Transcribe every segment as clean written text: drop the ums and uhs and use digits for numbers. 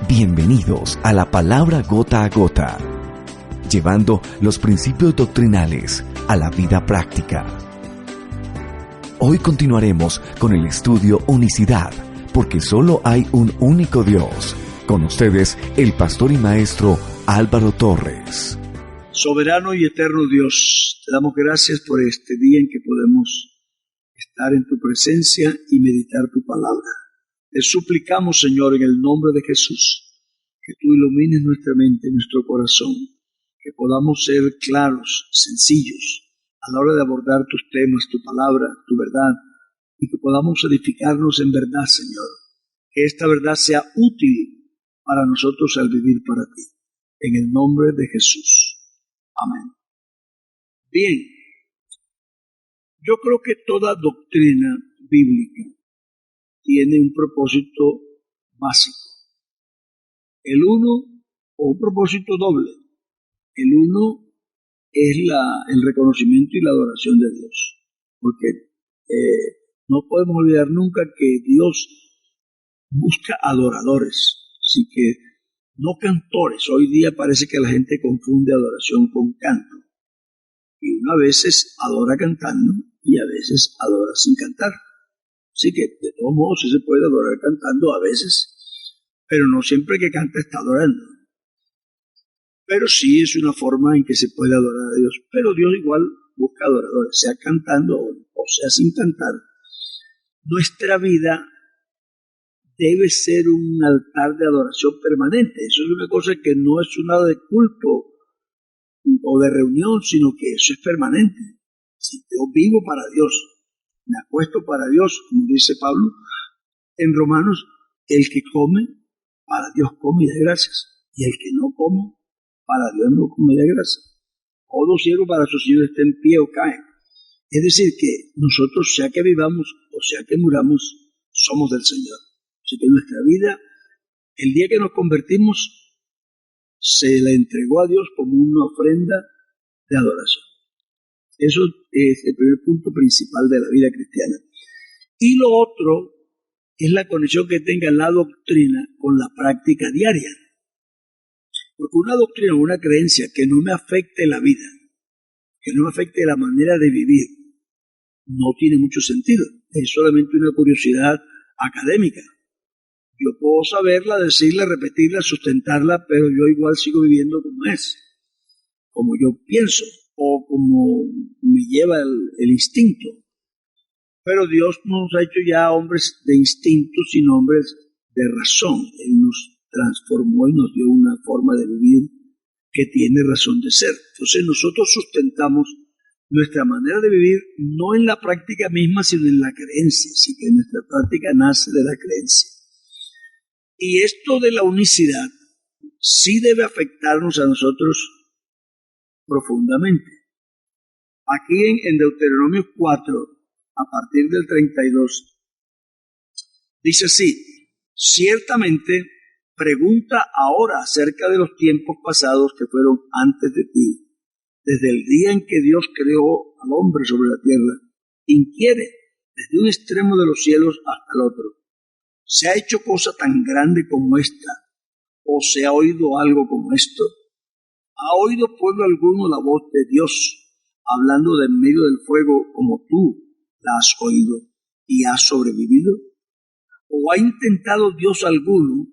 Bienvenidos a la palabra gota a gota, llevando los principios doctrinales a la vida práctica. Hoy continuaremos con el estudio Unicidad, porque solo hay un único Dios. Con ustedes, el pastor y maestro Álvaro Torres. Soberano y eterno Dios, te damos gracias por este día en que podemos estar en tu presencia y meditar tu palabra. Te suplicamos, Señor, en el nombre de Jesús, que tú ilumines nuestra mente, nuestro corazón, que podamos ser claros, sencillos, a la hora de abordar tus temas, tu palabra, tu verdad, y que podamos edificarnos en verdad, Señor. Que esta verdad sea útil para nosotros al vivir para ti. En el nombre de Jesús. Amén. Bien, yo creo que toda doctrina bíblica tiene un propósito básico. El uno, o un propósito doble. El uno es el reconocimiento y la adoración de Dios. Porque no podemos olvidar nunca que Dios busca adoradores. Así que no cantores. Hoy día parece que la gente confunde adoración con canto. Y uno a veces adora cantando y a veces adora sin cantar. Así que de todos modos sí se puede adorar cantando a veces, pero no siempre que canta está adorando. Pero sí es una forma en que se puede adorar a Dios. Pero Dios igual busca adoradores, sea cantando o sea sin cantar. Nuestra vida debe ser un altar de adoración permanente. Eso es una cosa que no es una de culto o de reunión, sino que eso es permanente. Si yo vivo para Dios, me acuesto para Dios, como dice Pablo en Romanos, el que come, para Dios come y da gracias. Y el que no come, para Dios no come y da gracias. Todo siervo para su Señor está en pie o cae. Es decir, que nosotros, sea que vivamos o sea que muramos, somos del Señor. Así que nuestra vida, el día que nos convertimos, se la entregó a Dios como una ofrenda de adoración. Eso es el primer punto principal de la vida cristiana. Y lo otro es la conexión que tenga la doctrina con la práctica diaria. Porque una doctrina o una creencia que no me afecte la vida, que no me afecte la manera de vivir, no tiene mucho sentido. Es solamente una curiosidad académica. Yo puedo saberla, decirla, repetirla, sustentarla, pero yo igual sigo viviendo como es, como yo pienso o como me lleva el instinto. Pero Dios nos ha hecho ya hombres de instinto, sino hombres de razón. Él nos transformó y nos dio una forma de vivir que tiene razón de ser. Entonces nosotros sustentamos nuestra manera de vivir no en la práctica misma, sino en la creencia. Así que nuestra práctica nace de la creencia. Y esto de la unicidad sí debe afectarnos a nosotros profundamente. Aquí en Deuteronomio 4, a partir del 32, dice así: ciertamente pregunta ahora acerca de los tiempos pasados que fueron antes de ti, desde el día en que Dios creó al hombre sobre la tierra. Inquiere desde un extremo de los cielos hasta el otro. ¿Se ha hecho cosa tan grande como esta? ¿O se ha oído algo como esto? ¿Ha oído pueblo alguno la voz de Dios, hablando de en medio del fuego como tú la has oído y has sobrevivido? ¿O ha intentado Dios alguno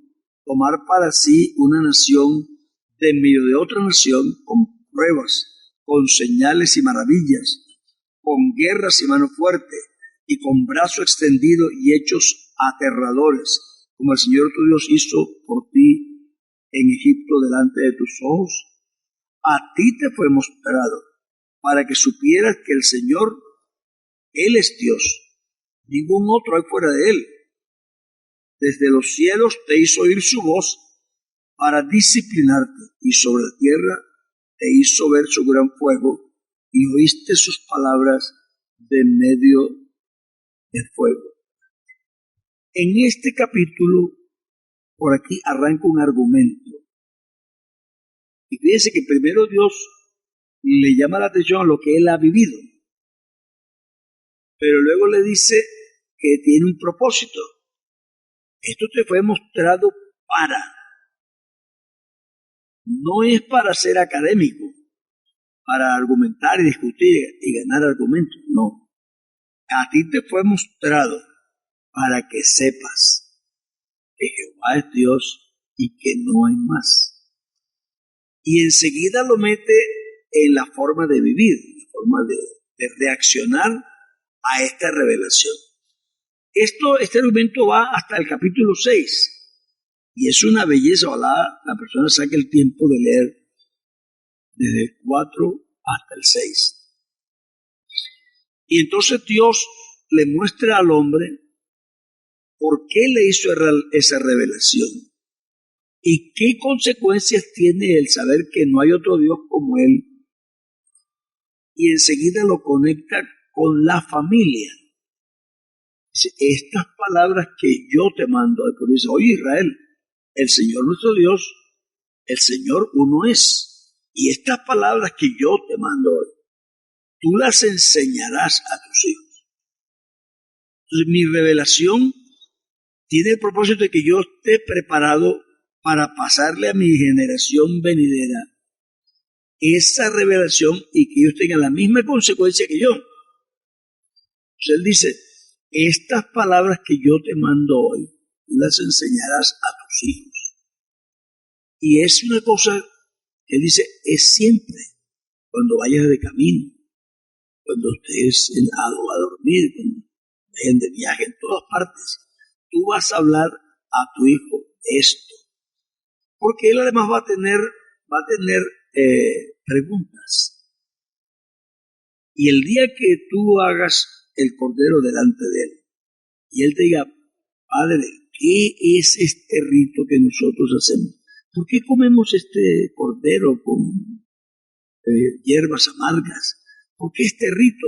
tomar para sí una nación de en medio de otra nación con pruebas, con señales y maravillas, con guerras y mano fuerte, y con brazo extendido y hechos aterradores, como el Señor tu Dios hizo por ti en Egipto delante de tus ojos? A ti te fue mostrado, para que supieras que el Señor, Él es Dios, ningún otro hay fuera de Él. Desde los cielos te hizo oír su voz para disciplinarte, y sobre la tierra te hizo ver su gran fuego, y oíste sus palabras de en medio del fuego. En este capítulo, por aquí arranca un argumento. Y fíjense que primero Dios le llama la atención a lo que él ha vivido, pero luego le dice que tiene un propósito. Esto te fue mostrado para. no es para ser académico, para argumentar y discutir y ganar argumentos, no. A ti te fue mostrado para que sepas que Jehová es Dios y que no hay más. Y enseguida lo mete en la forma de vivir, en la forma de reaccionar a esta revelación. Este argumento va hasta el capítulo 6 y es una belleza. Ojalá la persona saque el tiempo de leer desde el 4 hasta el 6. Y entonces Dios le muestra al hombre por qué le hizo esa revelación y qué consecuencias tiene el saber que no hay otro Dios como Él. Y enseguida lo conecta con la familia. Dice, estas palabras que yo te mando, dice, oye Israel, el Señor nuestro Dios, el Señor uno es. Y estas palabras que yo te mando hoy, tú las enseñarás a tus hijos. Entonces, mi revelación tiene el propósito de que yo esté preparado para pasarle a mi generación venidera esa revelación y que ellos tengan la misma consecuencia que yo. Entonces él dice, estas palabras que yo te mando hoy, tú las enseñarás a tus hijos. Y es una cosa que él dice, es siempre, cuando vayas de camino, cuando estés a dormir, cuando vayan de viaje, en todas partes, tú vas a hablar a tu hijo de esto. Porque él además va a tener preguntas. Y el día que tú hagas el cordero delante de él, y él te diga, Padre, ¿qué es este rito que nosotros hacemos? ¿Por qué comemos este cordero con hierbas amargas? ¿Por qué este rito?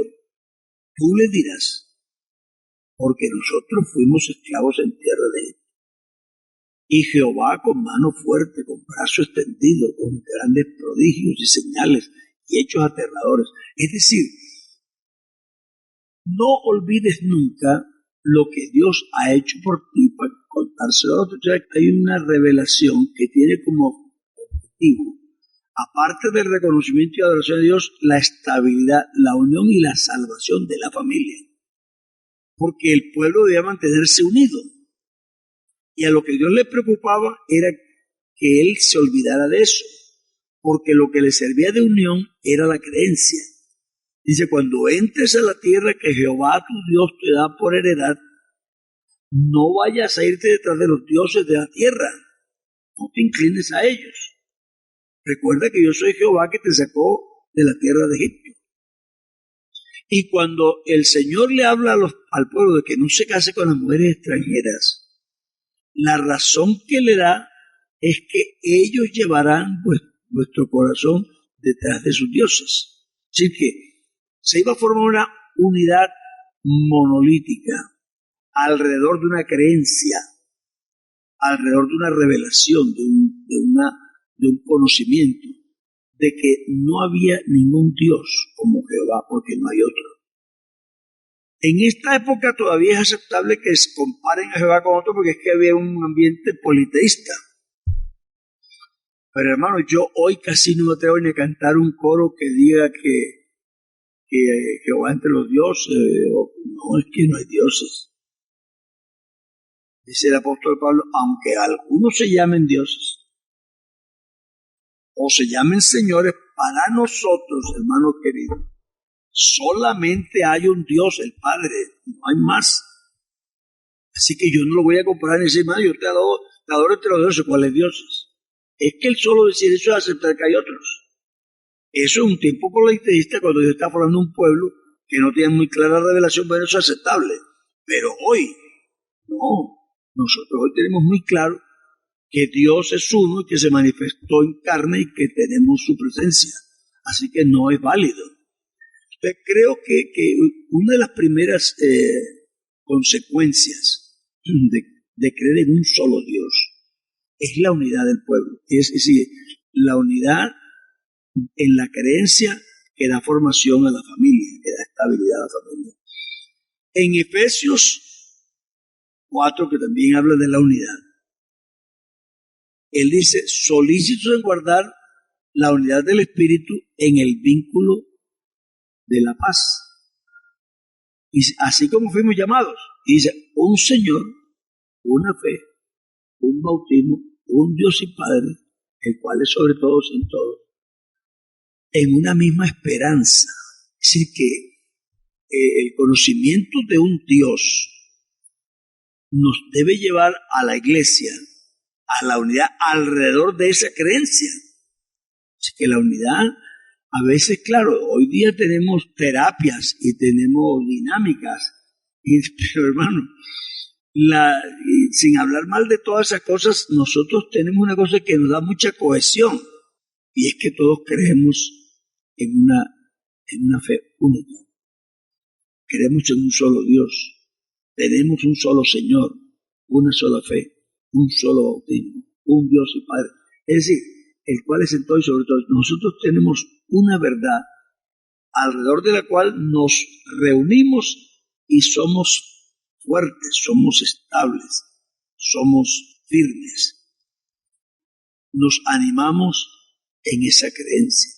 Tú le dirás, porque nosotros fuimos esclavos en tierra de Egipto. Y Jehová con mano fuerte, con brazo extendido, con grandes prodigios y señales y hechos aterradores. Es decir, no olvides nunca lo que Dios ha hecho por ti para contárselo a otros. Hay una revelación que tiene como objetivo, aparte del reconocimiento y adoración a Dios, la estabilidad, la unión y la salvación de la familia. Porque el pueblo debía mantenerse unido. Y a lo que Dios le preocupaba era que él se olvidara de eso. Porque lo que le servía de unión era la creencia. Dice, cuando entres a la tierra que Jehová tu Dios te da por heredad, no vayas a irte detrás de los dioses de la tierra. No te inclines a ellos. Recuerda que yo soy Jehová que te sacó de la tierra de Egipto. Y cuando el Señor le habla al pueblo de que no se case con las mujeres extranjeras, la razón que le da es que ellos llevarán vuestro corazón detrás de sus dioses. Así que se iba a formar una unidad monolítica alrededor de una creencia, alrededor de una revelación, de un conocimiento de que no había ningún Dios como Jehová, porque no hay otro. En esta época todavía es aceptable que se comparen a Jehová con otro porque es que había un ambiente politeísta. Pero hermano, yo hoy casi no me atrevo ni a cantar un coro que diga que Jehová entre los dioses, no, es que no hay dioses. Dice el apóstol Pablo, aunque algunos se llamen dioses o se llamen señores, para nosotros, hermanos queridos, solamente hay un Dios, el Padre, no hay más. Así que yo no lo voy a comparar ni decir, yo te adoro entre los dioses. ¿Cuáles dioses? Es que el solo decir eso es aceptar que hay otros. Eso es un tiempo politeísta, cuando Dios está formando un pueblo que no tiene muy clara revelación, bueno, eso es aceptable. Pero hoy, no. Nosotros hoy tenemos muy claro que Dios es uno y que se manifestó en carne y que tenemos su presencia. Así que no es válido. Entonces, creo que una de las primeras consecuencias de creer en un solo Dios es la unidad del pueblo. Es decir, la unidad en la creencia que da formación a la familia, que da estabilidad a la familia. En Efesios 4, que también habla de la unidad, Él dice, solícitos en guardar la unidad del Espíritu en el vínculo de la paz. Y así como fuimos llamados, y dice, un Señor, una fe, un bautismo, un Dios y Padre, el cual es sobre todos y en todos, en una misma esperanza. Es decir, que el conocimiento de un Dios nos debe llevar a la iglesia, a la unidad alrededor de esa creencia. Así que la unidad, a veces, claro, hoy día tenemos terapias y tenemos dinámicas, pero hermano, sin hablar mal de todas esas cosas, nosotros tenemos una cosa que nos da mucha cohesión, y es que todos creemos en una fe única. Creemos en un solo Dios, tenemos un solo Señor, una sola fe, un solo bautismo, un Dios y Padre. Es decir, el cual es en todo y sobre todo. Nosotros tenemos una verdad alrededor de la cual nos reunimos y somos fuertes, somos estables, somos firmes. Nos animamos en esa creencia.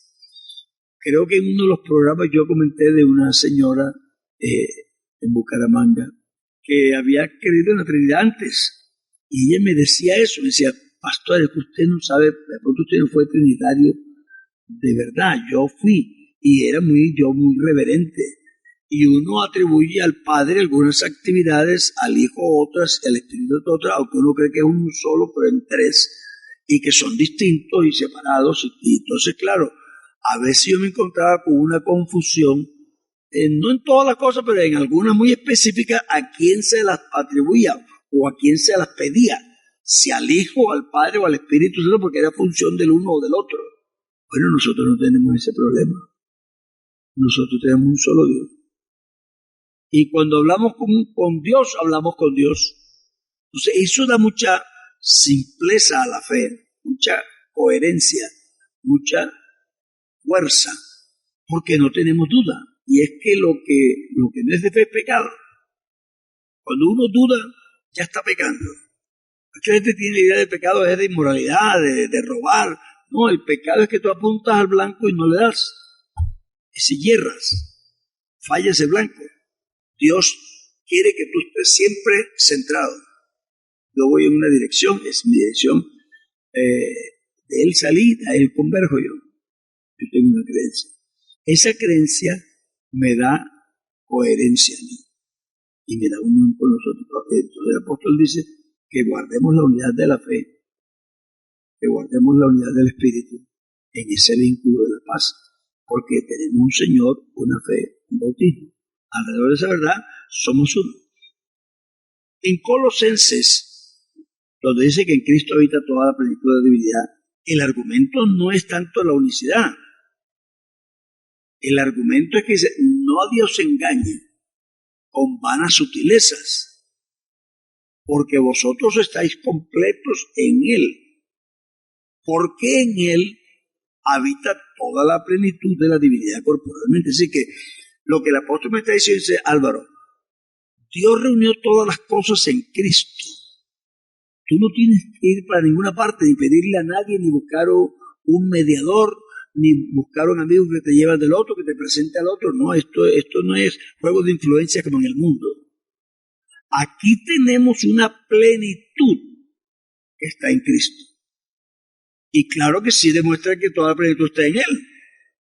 Creo que en uno de los programas yo comenté de una señora en Bucaramanga que había creído en la Trinidad antes, y ella me decía eso, me decía, pastor, es que usted no sabe, de pronto usted no fue trinitario de verdad. Yo fui, y era muy reverente, y uno atribuye al Padre algunas actividades, al Hijo otras, al Espíritu otras, aunque uno cree que es uno solo, pero en tres, y que son distintos y separados, y entonces claro, a veces yo me encontraba con una confusión, no en todas las cosas, pero en algunas muy específicas, a quién se las atribuía o a quién se las pedía, si al Hijo, al Padre o al Espíritu Santo, porque era función del uno o del otro. Bueno, nosotros no tenemos ese problema. Nosotros tenemos un solo Dios. Y cuando hablamos con Dios, hablamos con Dios. Entonces, eso da mucha simpleza a la fe, mucha coherencia, mucha fuerza, porque no tenemos duda. Y es que lo que no es de fe es pecado. Cuando uno duda, ya está pecando. Mucha gente tiene la idea de pecado es de inmoralidad, de robar. No, el pecado es que tú apuntas al blanco y no le das. Es si hierras, falla ese blanco. Dios quiere que tú estés siempre centrado. Yo voy en una dirección, es mi dirección. De él salí, a él converjo yo. Yo tengo una creencia. Esa creencia me da coherencia a mí y me da unión con nosotros. Entonces el apóstol dice que guardemos la unidad de la fe, que guardemos la unidad del Espíritu en ese vínculo de la paz, porque tenemos un Señor, una fe, un bautismo. Alrededor de esa verdad somos uno. En Colosenses, donde dice que en Cristo habita toda la plenitud de divinidad, el argumento no es tanto la unicidad. El argumento es que dice, no Dios engañe con vanas sutilezas, porque vosotros estáis completos en Él, porque en Él habita toda la plenitud de la divinidad corporalmente. Así que lo que el apóstol me está diciendo dice, Álvaro, Dios reunió todas las cosas en Cristo. Tú no tienes que ir para ninguna parte, ni pedirle a nadie, ni buscar un mediador, ni buscar un amigo que te lleva del otro, que te presente al otro. No, esto no es juego de influencia como en el mundo. Aquí tenemos una plenitud que está en Cristo. Y claro que sí demuestra que toda la plenitud está en Él,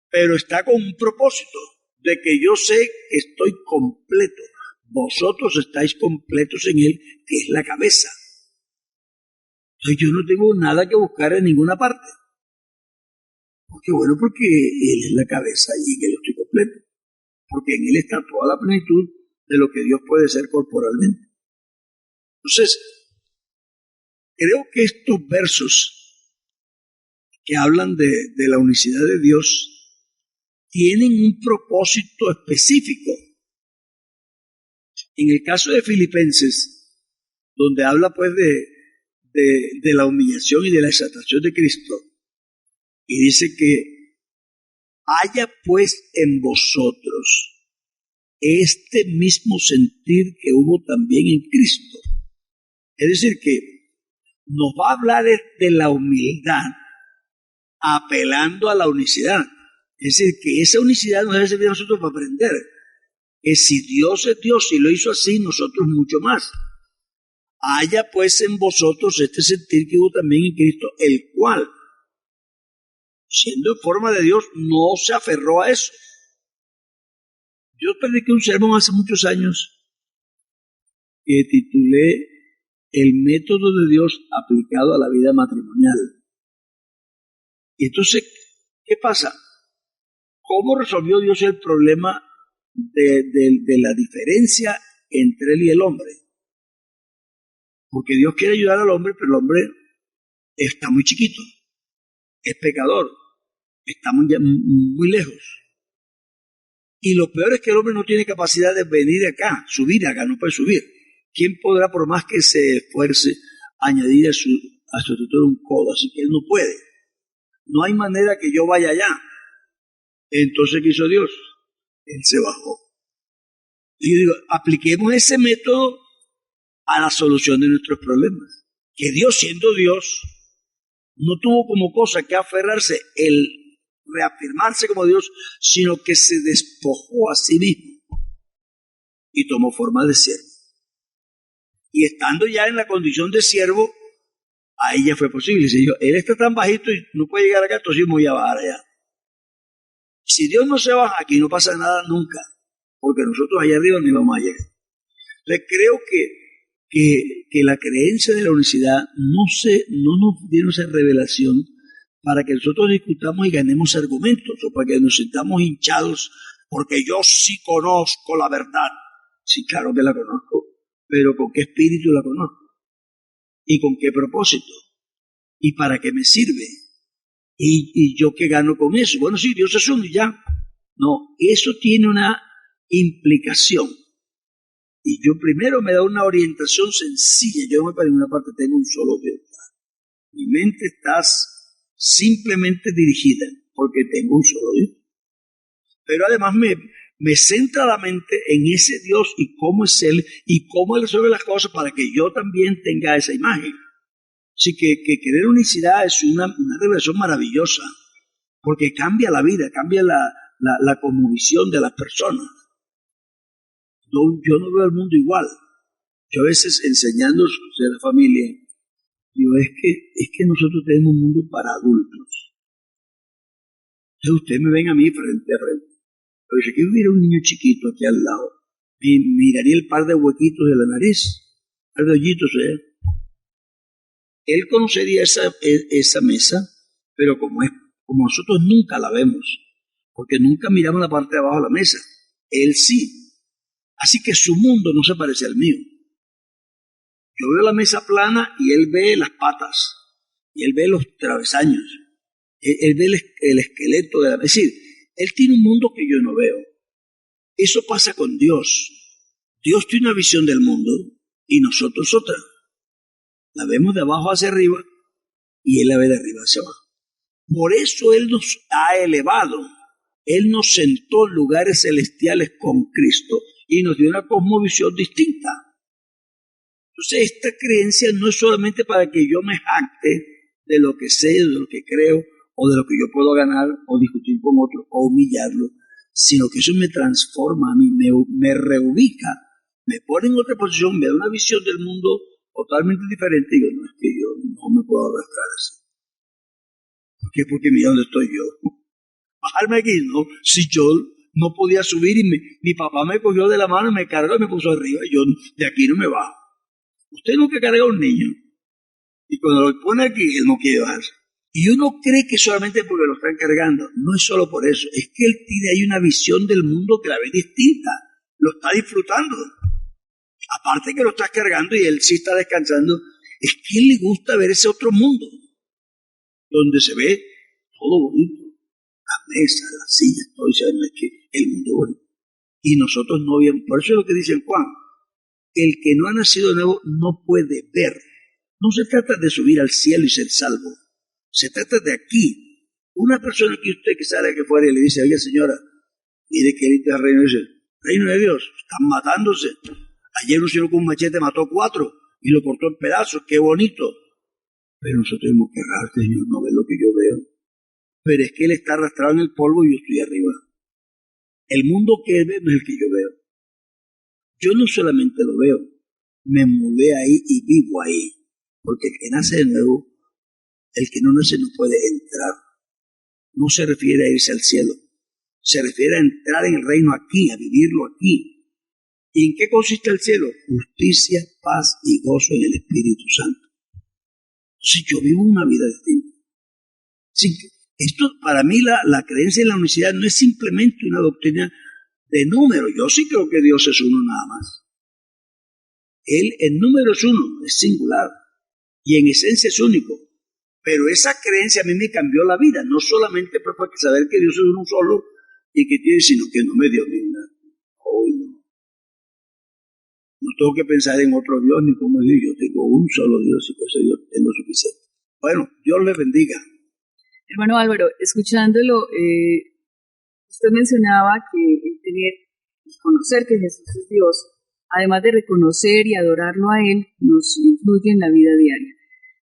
pero está con un propósito de que yo sé que estoy completo. Vosotros estáis completos en Él, que es la cabeza. Entonces yo no tengo nada que buscar en ninguna parte. Porque Él es la cabeza y en Él estoy completo. Porque en Él está toda la plenitud de lo que Dios puede ser corporalmente. Entonces, creo que estos versos que hablan de la unicidad de Dios tienen un propósito específico. En el caso de Filipenses, donde habla pues de la humillación y de la exaltación de Cristo, y dice que haya pues en vosotros este mismo sentir que hubo también en Cristo. Es decir, que nos va a hablar de la humildad, apelando a la unicidad. Es decir, que esa unicidad nos debe servir a nosotros para aprender que si Dios es Dios y lo hizo así, nosotros mucho más. Haya pues en vosotros este sentir que hubo también en Cristo, el cual, siendo en forma de Dios, no se aferró a eso. Yo prediqué un sermón hace muchos años que titulé El método de Dios aplicado a la vida matrimonial. Y entonces, ¿qué pasa? ¿Cómo resolvió Dios el problema de la diferencia entre él y el hombre? Porque Dios quiere ayudar al hombre, pero el hombre está muy chiquito, es pecador, está muy lejos. Y lo peor es que el hombre no tiene capacidad de venir acá, subir acá, no puede subir. ¿Quién podrá, por más que se esfuerce, añadir a su estatura un codo? Así que él no puede. No hay manera que yo vaya allá. Entonces, ¿qué hizo Dios? Él se bajó. Y yo digo, apliquemos ese método a la solución de nuestros problemas. Que Dios, siendo Dios, no tuvo como cosa que aferrarse el reafirmarse como Dios, sino que se despojó a sí mismo y tomó forma de siervo. Y estando ya en la condición de siervo, ahí ya fue posible. Dice yo, él está tan bajito y no puede llegar acá, entonces yo me voy a bajar allá. Si Dios no se baja aquí, no pasa nada nunca, porque nosotros allá arriba no vamos a llegar. Entonces creo que la creencia de la unicidad no nos dieron esa revelación para que nosotros discutamos y ganemos argumentos, o para que nos sintamos hinchados, porque yo sí conozco la verdad. Sí, claro que la conozco, pero ¿con qué espíritu la conozco? ¿Y con qué propósito? ¿Y para qué me sirve? ¿Y yo qué gano con eso? Bueno, sí, Dios es uno y ya. No, eso tiene una implicación. Y yo primero me da una orientación sencilla. Yo no me para en una parte, tengo un solo Dios. Mi mente está simplemente dirigida porque tengo un solo Dios. Pero además me centra la mente en ese Dios y cómo es Él y cómo Él resuelve las cosas para que yo también tenga esa imagen. Así que querer unicidad es una revelación maravillosa porque cambia la vida, cambia la cosmovisión de las personas. Yo no veo el mundo igual. Yo a veces enseñando a la familia, digo, es que nosotros tenemos un mundo para adultos. Entonces ustedes me ven a mí frente a frente. Pero si aquí hubiera un niño chiquito aquí al lado, miraría el par de huequitos de la nariz, par de hoyitos, Él conocería esa mesa, pero como nosotros nunca la vemos, porque nunca miramos la parte de abajo de la mesa. Él sí. Así que su mundo no se parece al mío. Yo veo la mesa plana y él ve las patas, y él ve los travesaños, él ve el esqueleto de la mesa. Es decir, él tiene un mundo que yo no veo. Eso pasa con Dios. Dios tiene una visión del mundo y nosotros otra. La vemos de abajo hacia arriba y él la ve de arriba hacia abajo. Por eso él nos ha elevado. Él nos sentó en lugares celestiales con Cristo y nos dio una cosmovisión distinta. Entonces, esta creencia no es solamente para que yo me jacte de lo que sé, de lo que creo, o de lo que yo puedo ganar, o discutir con otro, o humillarlo, sino que eso me transforma a mí, me reubica, me pone en otra posición, me da una visión del mundo totalmente diferente. Y digo, no, es que yo no me puedo arrastrar así. ¿Por qué? Porque mira dónde estoy yo. Bajarme aquí, ¿no? Si yo no podía subir y mi papá me cogió de la mano, me cargó y me puso arriba, y yo de aquí no me bajo. Usted nunca carga a un niño, y cuando lo pone aquí, él no quiere bajarse. Y uno cree que solamente porque lo están cargando. No es solo por eso, es que él tiene ahí una visión del mundo que la ve distinta, lo está disfrutando. Aparte que lo estás cargando y él sí está descansando, es que a él le gusta ver ese otro mundo, donde se ve todo bonito, la mesa, la silla, todo, y se ve que el mundo es bonito. Y nosotros no vemos, por eso es lo que dice Juan, el que no ha nacido de nuevo no puede ver. No se trata de subir al cielo y ser salvo, se trata de aquí. Una persona que usted que sale aquí fuera y le dice, oye señora, mire que ahorita el reino dice, reino de Dios, están matándose. Ayer un señor con un machete mató 4 y lo cortó en pedazos, qué bonito. Pero nosotros tenemos que errar, Señor, no ve lo que yo veo. Pero es que Él está arrastrado en el polvo y yo estoy arriba. El mundo que Él ve no es el que yo veo. Yo no solamente lo veo, me mudé ahí y vivo ahí. Porque el que nace de nuevo, el que no nace no puede entrar. No se refiere a irse al cielo. Se refiere a entrar en el reino aquí, a vivirlo aquí. ¿Y en qué consiste el cielo? Justicia, paz y gozo en el Espíritu Santo. Entonces yo vivo una vida distinta. Sí, esto, para mí, la creencia en la unicidad no es simplemente una doctrina de número. Yo sí creo que Dios es uno nada más. Él en número es uno, es singular. Y en esencia es único. Pero esa creencia a mí me cambió la vida. No solamente para saber que Dios es uno solo y que tiene, sino que no me dio ni nada. Hoy no. No tengo que pensar en otro Dios ni como Dios. Yo tengo un solo Dios y por eso yo tengo suficiente. Bueno, Dios le bendiga. Hermano Álvaro, escuchándolo, usted mencionaba que el tener y conocer que Jesús es Dios, además de reconocer y adorarlo a Él, nos influye en la vida diaria.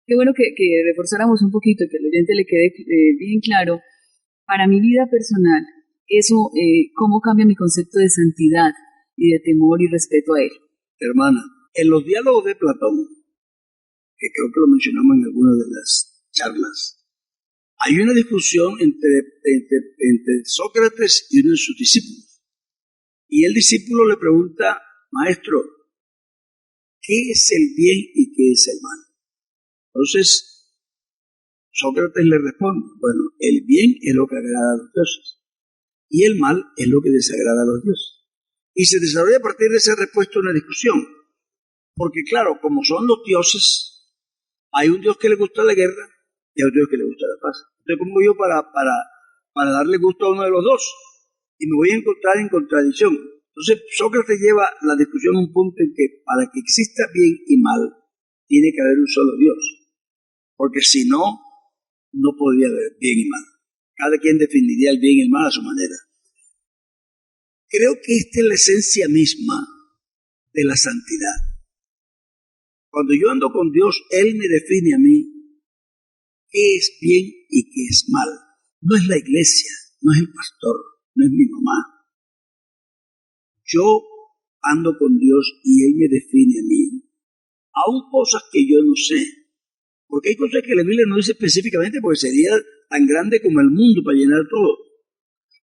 Qué bueno que reforzáramos un poquito, que al oyente le quede bien claro, para mi vida personal, eso, cómo cambia mi concepto de santidad y de temor y respeto a Él. Hermana, en los diálogos de Platón, que creo que lo mencionamos en alguna de las charlas, hay una discusión entre Sócrates y uno de sus discípulos. Y el discípulo le pregunta, maestro, ¿qué es el bien y qué es el mal? Entonces, Sócrates le responde, bueno, el bien es lo que agrada a los dioses y el mal es lo que desagrada a los dioses. Y se desarrolla a partir de esa respuesta una discusión, porque claro, como son los dioses, hay un dios que le gusta la guerra y hay un dios que le gusta la paz. Entonces, ¿cómo yo para darle gusto a uno de los dos? Y me voy a encontrar en contradicción. Entonces, Sócrates lleva la discusión a un punto en que para que exista bien y mal, tiene que haber un solo Dios. Porque si no, no podría haber bien y mal. Cada quien definiría el bien y el mal a su manera. Creo que esta es la esencia misma de la santidad. Cuando yo ando con Dios, Él me define a mí qué es bien y qué es mal. No es la iglesia, no es el pastor, no es mi mamá. Yo ando con Dios y Él me define a mí. Aún cosas que yo no sé. Porque hay cosas que la Biblia no dice específicamente porque sería tan grande como el mundo para llenar todo.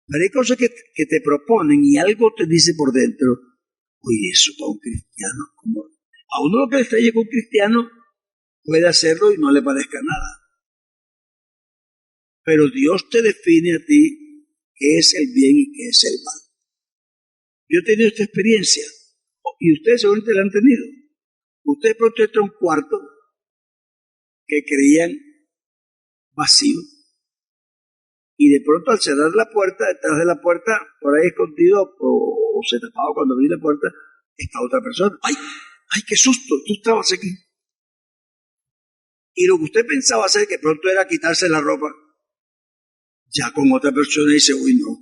Pero hay cosas que te proponen y algo te dice por dentro, oye, eso para un cristiano, como a uno lo que le estrella con un cristiano puede hacerlo y no le parezca nada. Pero Dios te define a ti qué es el bien y qué es el mal. Yo he tenido esta experiencia y ustedes seguramente la han tenido. Ustedes pronto entran a un cuarto que creían vacío y de pronto al cerrar la puerta, detrás de la puerta, por ahí escondido o se tapaba cuando abrí la puerta, está otra persona. ¡Ay! ¡Ay, qué susto! Tú estabas aquí. Y lo que usted pensaba hacer, que pronto era quitarse la ropa, ya con otra persona dice, uy, no,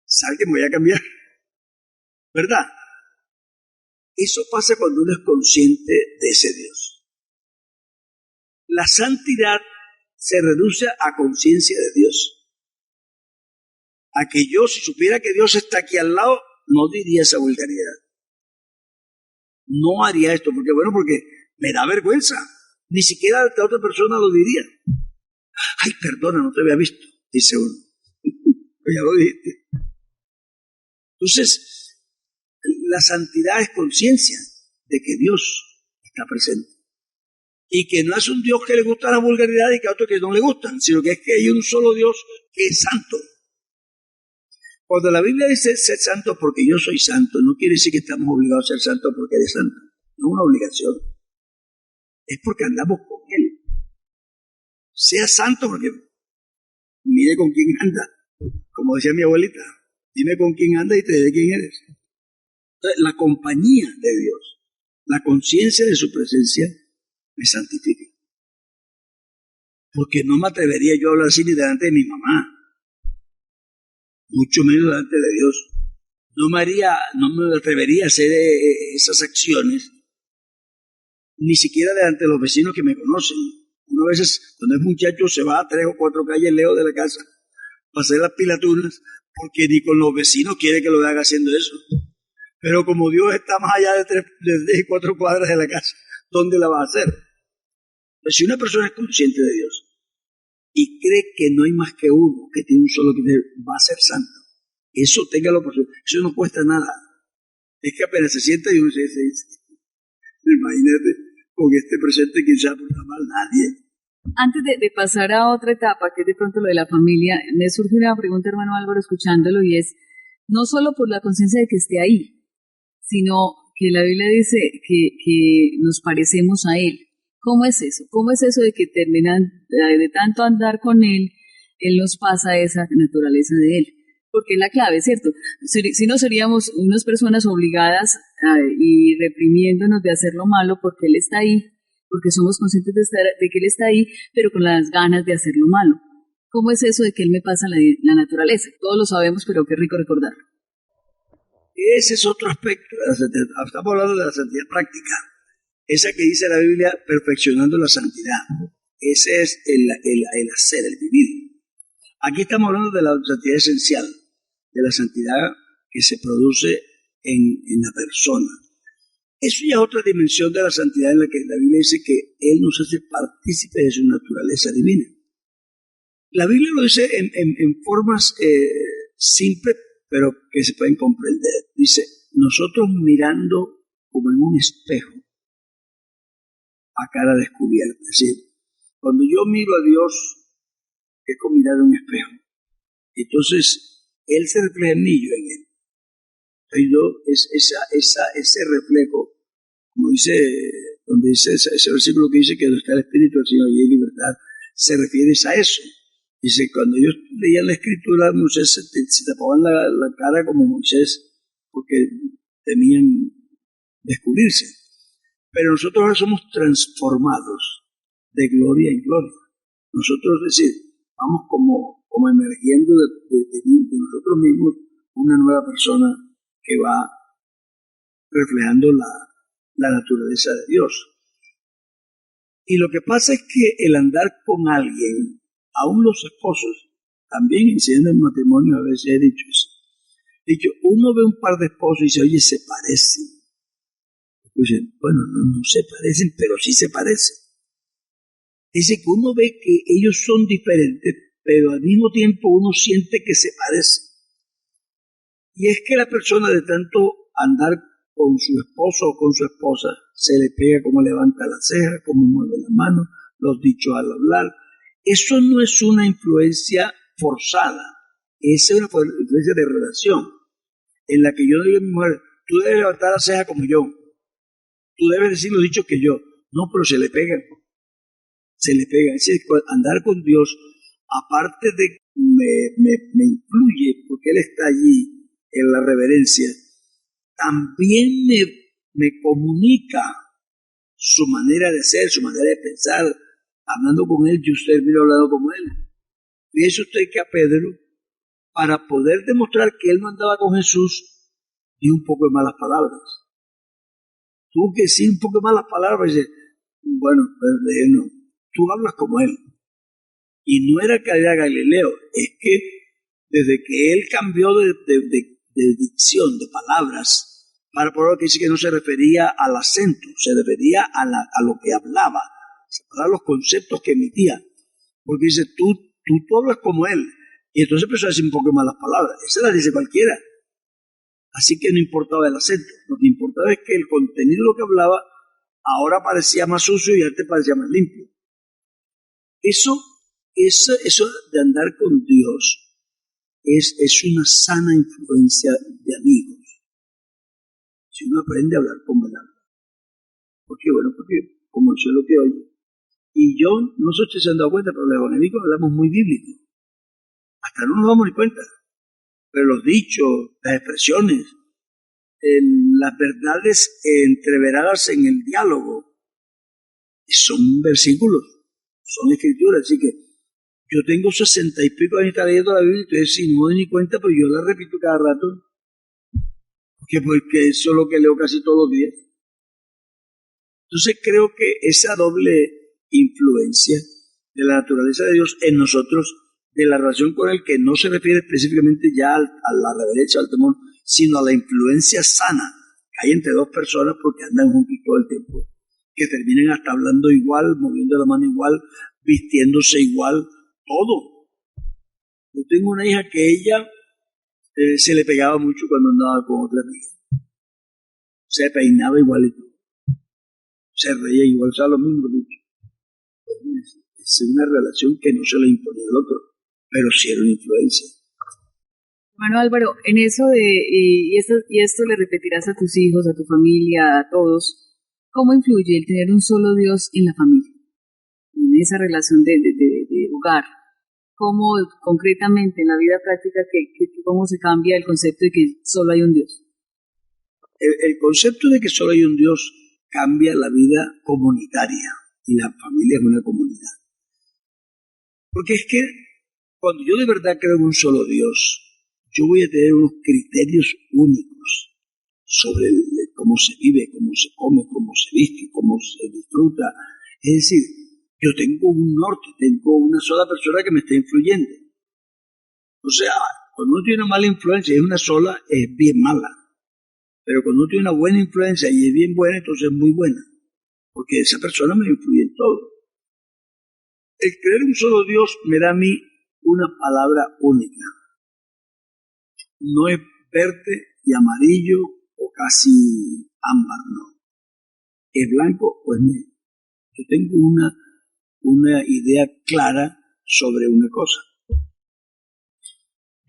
¿sabes que me voy a cambiar? ¿Verdad? Eso pasa cuando uno es consciente de ese Dios. La santidad se reduce a conciencia de Dios. A que yo, si supiera que Dios está aquí al lado, no diría esa vulgaridad. No haría esto, porque me da vergüenza. Ni siquiera la otra persona lo diría. Ay, perdona, no te había visto, dice uno. Ya lo dijiste. Entonces, la santidad es conciencia de que Dios está presente. Y que no es un Dios que le gusta la vulgaridad y que a otros que no le gustan, sino que es que hay un solo Dios que es santo. Cuando la Biblia dice ser santo porque yo soy santo, no quiere decir que estamos obligados a ser santos porque eres santo. No es una obligación. Es porque andamos con Él. Sea santo porque mire con quién anda. Como decía mi abuelita, dime con quién anda y te diré quién eres. Entonces, la compañía de Dios, la conciencia de su presencia, me santifica. Porque no me atrevería yo a hablar así ni delante de mi mamá. Mucho menos delante de Dios. No me atrevería a hacer esas acciones, ni siquiera delante de los vecinos que me conocen. Uno a veces, cuando es muchacho, se va a 3 o 4 calles lejos de la casa para hacer las pilatunas, porque ni con los vecinos quiere que lo vean haciendo eso. Pero como Dios está más allá de 3 y 4 cuadras de la casa, ¿dónde la va a hacer? Pues si una persona es consciente de Dios y cree que no hay más que uno, que tiene un solo criterio, va a ser santo. Eso téngalo por seguro. Eso no cuesta nada. Es que apenas se sienta y uno se dice, imagínate, con este presente que se aporta mal nadie. Antes de pasar a otra etapa, que es de pronto lo de la familia, me surge una pregunta, hermano Álvaro, escuchándolo, y es, no solo por la conciencia de que esté ahí, sino que la Biblia dice que nos parecemos a Él. ¿Cómo es eso? ¿Cómo es eso de que terminan, de tanto andar con Él nos pasa esa naturaleza de Él? Porque es la clave, ¿cierto? Si no seríamos unas personas obligadas y reprimiéndonos de hacer lo malo porque Él está ahí, porque somos conscientes de que Él está ahí, pero con las ganas de hacer lo malo. ¿Cómo es eso de que Él me pasa la naturaleza? Todos lo sabemos, pero qué rico recordarlo. Ese es otro aspecto de la santidad. Estamos hablando de la santidad práctica. Esa que dice la Biblia, perfeccionando la santidad. Ese es el hacer, el vivir. Aquí estamos hablando de la santidad esencial, de la santidad que se produce en la persona. Eso ya es otra dimensión de la santidad en la que la Biblia dice que Él nos hace partícipes de su naturaleza divina. La Biblia lo dice en formas simples, pero que se pueden comprender. Dice, nosotros mirando como en un espejo, a cara descubierta. Es decir, cuando yo miro a Dios, es como mirar en un espejo. Entonces, Él se refleja en mí y yo en Él. Ese reflejo, como dice, donde dice ese versículo que dice que donde está el Espíritu del Señor y hay libertad, se refiere a eso. Dice, cuando ellos leían la Escritura, Moisés se tapaban la cara como Moisés, porque temían descubrirse. Pero nosotros ahora somos transformados de gloria en gloria. Nosotros, es decir, vamos como emergiendo de nosotros mismos una nueva persona que va reflejando la naturaleza de Dios. Y lo que pasa es que el andar con alguien, aún los esposos, también enseñando en matrimonio, a veces he dicho eso. Uno ve un par de esposos y dice, oye, se parecen. Dicen, bueno, no se parecen, pero sí se parecen. Dice que uno ve que ellos son diferentes, pero al mismo tiempo uno siente que se parecen. Y es que la persona de tanto andar con su esposo o con su esposa, se le pega como levanta la ceja, como mueve la mano, los dichos al hablar. Eso no es una influencia forzada, esa es una influencia de relación, en la que yo digo a mi mujer, tú debes levantar la ceja como yo, tú debes decir los dichos que yo. No, pero se le pega. Se le pega. Es decir, andar con Dios, aparte de que me influye, porque Él está allí en la reverencia, también me comunica su manera de ser, su manera de pensar. Hablando con Él, yo termino hablando como Él. Fíjese usted que a Pedro, para poder demostrar que él no andaba con Jesús, dio un poco de malas palabras. Tuvo que decir un poco de malas palabras y dice, bueno, pues no, tú hablas como Él. Y no era que era Galileo, es que desde que él cambió de dicción, de palabras, para probar que dice que no se refería al acento, se refería a lo que hablaba, a los conceptos que emitía. Porque dice, tú hablas como Él. Y entonces empezó a decir un poco de malas palabras. Esa la dice cualquiera. Así que no importaba el acento. Lo que importaba es que el contenido de lo que hablaba ahora parecía más sucio y antes parecía más limpio. Eso de andar con Dios es una sana influencia de amigos. Si uno aprende a hablar como Él habla. Porque como eso es lo que oye. Y yo, no sé si se han dado cuenta, pero los evangélicos hablamos muy bíblico. Hasta no nos damos ni cuenta. Pero los dichos, las expresiones, las verdades entreveradas en el diálogo, son versículos, son escrituras. Así que yo tengo 60 y pico años leyendo la Biblia, entonces si no me doy ni cuenta, pues yo la repito cada rato. Porque eso es lo que leo casi todos los días. Entonces creo que esa doble influencia de la naturaleza de Dios en nosotros, de la relación con Él, que no se refiere específicamente ya a la reverencia, al temor, sino a la influencia sana que hay entre dos personas porque andan juntos todo el tiempo, que terminen hasta hablando igual, moviendo la mano igual, vistiéndose igual, todo. Yo tengo una hija que ella se le pegaba mucho cuando andaba con otra amiga. Se peinaba igualito, se reía igual, o sea, lo mismo dicho. Es una relación que no se le imponía al otro, pero sí era una influencia. Hermano Álvaro, en eso y esto le repetirás a tus hijos, a tu familia, a todos, ¿cómo influye el tener un solo Dios en la familia? En esa relación de hogar, ¿cómo concretamente en la vida práctica, cómo se cambia el concepto de que solo hay un Dios? El concepto de que solo hay un Dios cambia la vida comunitaria, y la familia es una comunidad. Porque es que cuando yo de verdad creo en un solo Dios, yo voy a tener unos criterios únicos sobre cómo se vive, cómo se come, cómo se viste, cómo se disfruta. Es decir, yo tengo un norte, tengo una sola persona que me está influyendo. O sea, cuando uno tiene una mala influencia y es una sola, es bien mala. Pero cuando uno tiene una buena influencia y es bien buena, entonces es muy buena. Porque esa persona me influye en todo. El creer en un solo Dios me da a mí una palabra única. No es verde y amarillo o casi ámbar, no. Es blanco o es negro. Yo tengo una idea clara sobre una cosa.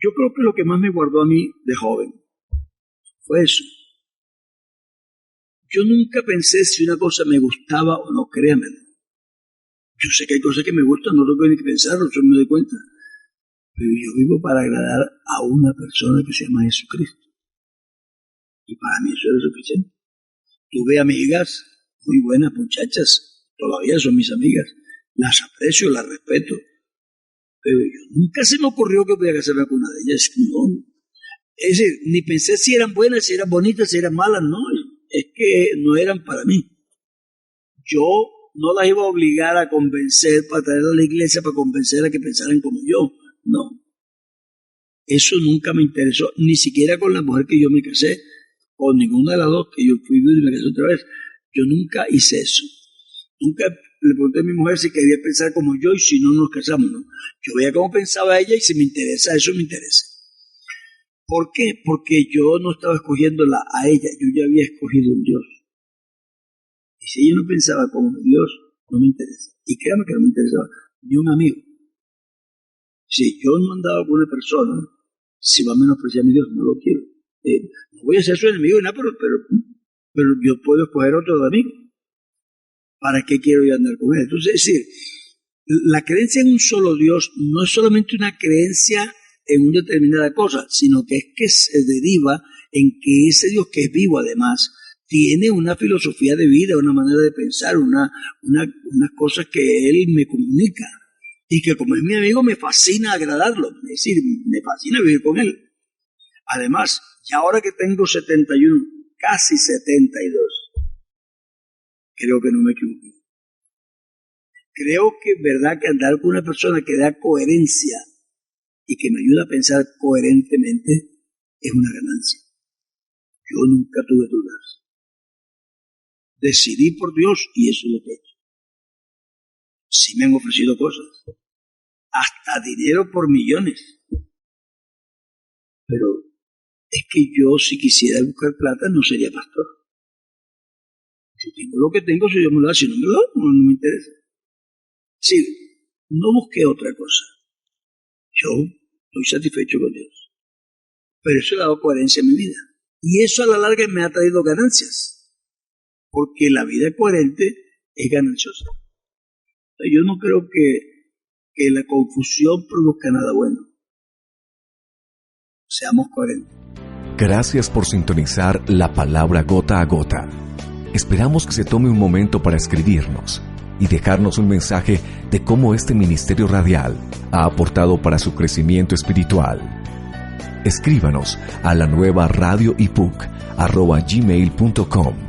Yo creo que lo que más me guardó a mí de joven fue eso. Yo nunca pensé si una cosa me gustaba o no, créanmelo. Yo sé que hay cosas que me gustan, no tengo ni que pensarlo, yo me doy cuenta. Pero yo vivo para agradar a una persona que se llama Jesucristo. Y para mí eso es suficiente. Tuve amigas muy buenas, muchachas, todavía son mis amigas. Las aprecio, las respeto. Pero nunca se me ocurrió que podía casarme con una de ellas. No. Es decir, ni pensé si eran buenas, si eran bonitas, si eran malas, no. Es que no eran para mí. Yo no las iba a obligar a convencer para traerlas a la iglesia, para convencer a que pensaran como yo. No. Eso nunca me interesó, ni siquiera con la mujer que yo me casé, con ninguna de las dos que yo fui viudo y me casé otra vez. Yo nunca hice eso. Nunca le pregunté a mi mujer si quería pensar como yo y si no nos casamos, no. Yo veía cómo pensaba ella y si me interesa, eso me interesa. ¿Por qué? Porque yo no estaba escogiéndola a ella, yo ya había escogido un Dios. Y si ella no pensaba como mi Dios, no me interesa. Y créame que no me interesaba ni un amigo. Si yo no andaba con una persona, si va a menospreciar a mi Dios, no lo quiero. No voy a ser su enemigo, nada, pero yo puedo escoger otro amigo. ¿Para qué quiero yo andar con él? Entonces, es decir, la creencia en un solo Dios no es solamente una creencia en una determinada cosa, sino que es que se deriva en que ese Dios, que es vivo además, tiene una filosofía de vida, una manera de pensar, unas cosas que Él me comunica. Y que como es mi amigo me fascina agradarlo, es decir, me fascina vivir con Él. Además, ya ahora que tengo 71, casi 72, creo que no me equivoqué. Creo que es verdad que andar con una persona que da coherencia y que me ayuda a pensar coherentemente es una ganancia. Yo nunca tuve dudas. Decidí por Dios y eso es lo que he hecho. Sí me han ofrecido cosas, hasta dinero por millones. Pero es que yo, si quisiera buscar plata, no sería pastor. Si tengo lo que tengo, si yo me lo da, si no me lo da, no me interesa. Sí, no busqué otra cosa. Yo estoy satisfecho con Dios. Pero eso le ha dado coherencia a mi vida. Y eso a la larga me ha traído ganancias. Porque la vida coherente es gananciosa. Yo no creo que la confusión produzca nada bueno. Seamos coherentes. Gracias por sintonizar la palabra gota a gota. Esperamos que se tome un momento para escribirnos y dejarnos un mensaje de cómo este ministerio radial ha aportado para su crecimiento espiritual. Escríbanos a lanuevaradioipuc@gmail.com